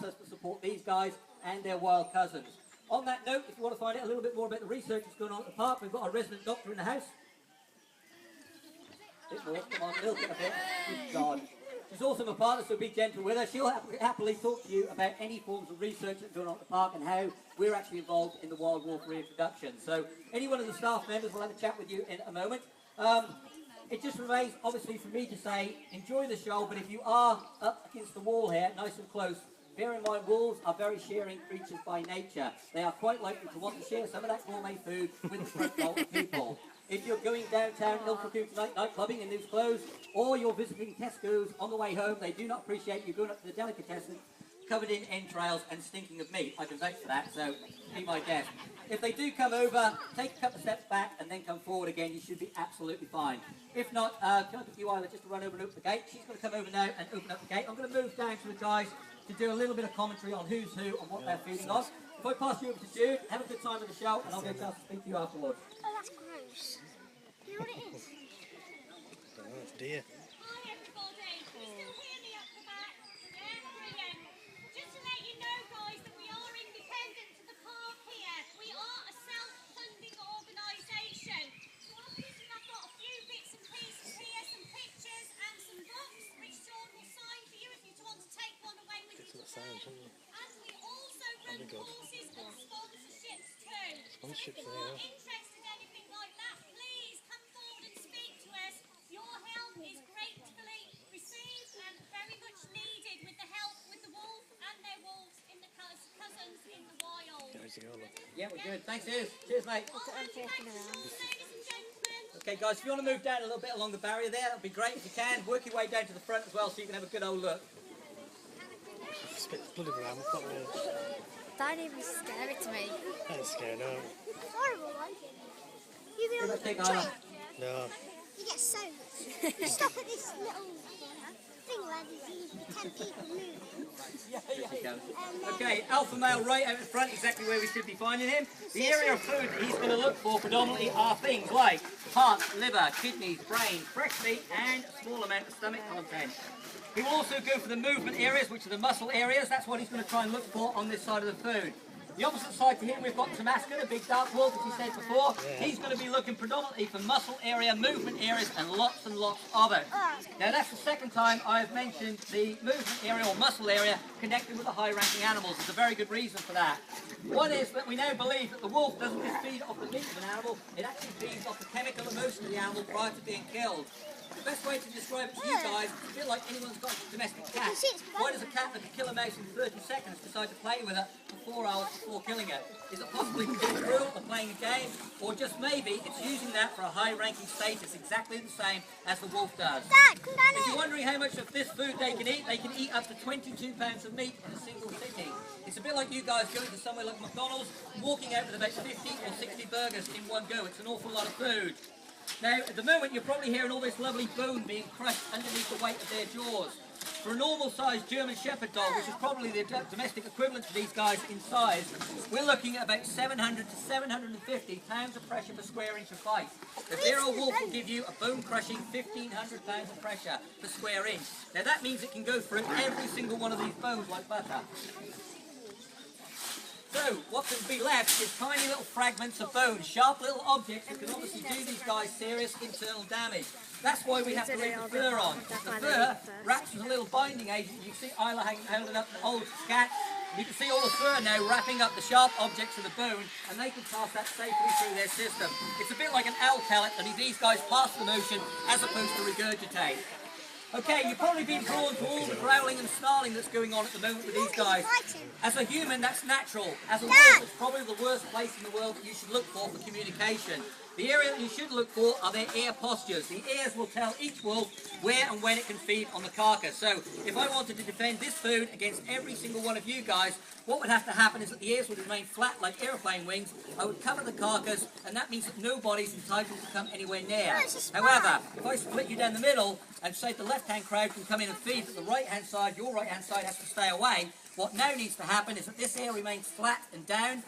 us to support these guys and their wild cousins. On that note, if you want to find out a little bit more about the research that's going on at the park, we've got our resident doctor in the house. Bit more, come on, milk it a bit. Good God. She's also my partner, so be gentle with her. She'll happily talk to you about any forms of research that's going on at the park and how we're actually involved in the wild wolf reintroduction. So any one of the staff members will have a chat with you in a moment. It just remains, obviously, for me to say, enjoy the show, but if you are up against the wall here, nice and close, bear in mind, wolves are very sharing creatures by nature. They are quite likely to want to share some of that gourmet food with the front row of people. If you're going downtown Ilfracombe tonight, night clubbing in these clothes, or you're visiting Tesco's on the way home, they do not appreciate you going up to the delicatessen covered in entrails and stinking of meat. I can vote for that, so be my guest. If they do come over, take a couple of steps back and then come forward again. You should be absolutely fine. If not, can I get you, Isla, just to run over and open the gate? She's going to come over now and open up the gate. I'm going to move down to the guys to do a little bit of commentary on who's who and what they're feeding on. If I pass you over to Jude, have a good time with the show, and I'll get a chance to speak to you afterwards. Oh, that's gross. You know what it is? I don't know, it's deer. Hi everybody, can you still hear me up the back? Yeah, brilliant. Just to let you know guys that we are independent to the park here. We are a self-funding organisation. So obviously I've got a few bits and pieces here, some pictures and some books which Sean will sign for you if you want to take one away with you today. And we also run courses and sponsorships too. Sponsorships, So if you're interested in anything like that, please come forward and speak to us. Your help is gratefully received and very much needed with the help with the wolf and their wolves in the cousins in the wild. Yeah, we're good. Thanks, Iz. Cheers, mate. Ladies and gentlemen. Okay, guys, if you want to move down a little bit along the barrier there, that'd be great if you can. Work your way down to the front as well so you can have a good old look. Spit bloody brown, I've got words. Don't even scare it to me. That is scary, no. It's horrible one. You've been on the Take train. Isla. No. You get so much. You stop at this little thing where there's 10 people moving. Okay, alpha male right out in front, exactly where we should be finding him. The area of food that he's going to look for predominantly are things like heart, liver, kidneys, brain, fresh meat, and a small amount of stomach content. He will also go for the movement areas, which are the muscle areas. That's what he's going to try and look for on this side of the food. The opposite side to him, we've got Tamasca, the big dark wolf, as we said before. He's going to be looking predominantly for muscle area, movement areas, and lots of it. Now, that's the second time I've mentioned the movement area or muscle area connected with the high-ranking animals. There's a very good reason for that. One is that we now believe that the wolf doesn't just feed off the meat of an animal, it actually feeds off the chemical emotion of the animal prior to being killed. The best way to describe it to you guys is a bit like anyone's got a domestic cat. Why does a cat that can kill a mouse in 30 seconds decide to play with it for 4 hours before killing it? Is it possibly being cruel or playing a game? Or just maybe it's using that for a high-ranking status, exactly the same as the wolf does. Dad, come down If here. you're wondering how much of this food they can eat up to 22 pounds of meat in a single sitting. It's a bit like you guys going to somewhere like McDonald's, walking out with about 50 or 60 burgers in one go. It's an awful lot of food. Now, at the moment, you're probably hearing all this lovely bone being crushed underneath the weight of their jaws. For a normal-sized German Shepherd dog, which is probably the domestic equivalent to these guys in size, we're looking at about 700 to 750 pounds of pressure per square inch of bite. The Zero Wolf will give you a bone-crushing 1,500 pounds of pressure per square inch. Now, that means it can go through every single one of these bones like butter. So, what can be left is tiny little fragments of bone, sharp little objects that can obviously do these guys serious internal damage. That's why we have to leave the fur on. The fur wraps as a little binding agent. You can see Isla holding up the old cat. You can see all the fur now wrapping up the sharp objects of the bone, and they can pass that safely through their system. It's a bit like an owl pellet, and these guys pass the motion as opposed to regurgitate. Okay, you've probably been drawn to all the growling and snarling that's going on at the moment with these guys. As a human, that's natural. As a wolf, it's probably the worst place in the world that you should look for communication. The area that you should look for are their ear postures. The ears will tell each wolf where and when it can feed on the carcass. So if I wanted to defend this food against every single one of you guys, what would have to happen is that the ears would remain flat like airplane wings. I would cover the carcass, and that means that nobody's entitled to come anywhere near. However, if I split you down the middle and say the left-hand crowd can come in and feed, but the right-hand side, your right-hand side has to stay away, what now needs to happen is that this ear remains flat and down.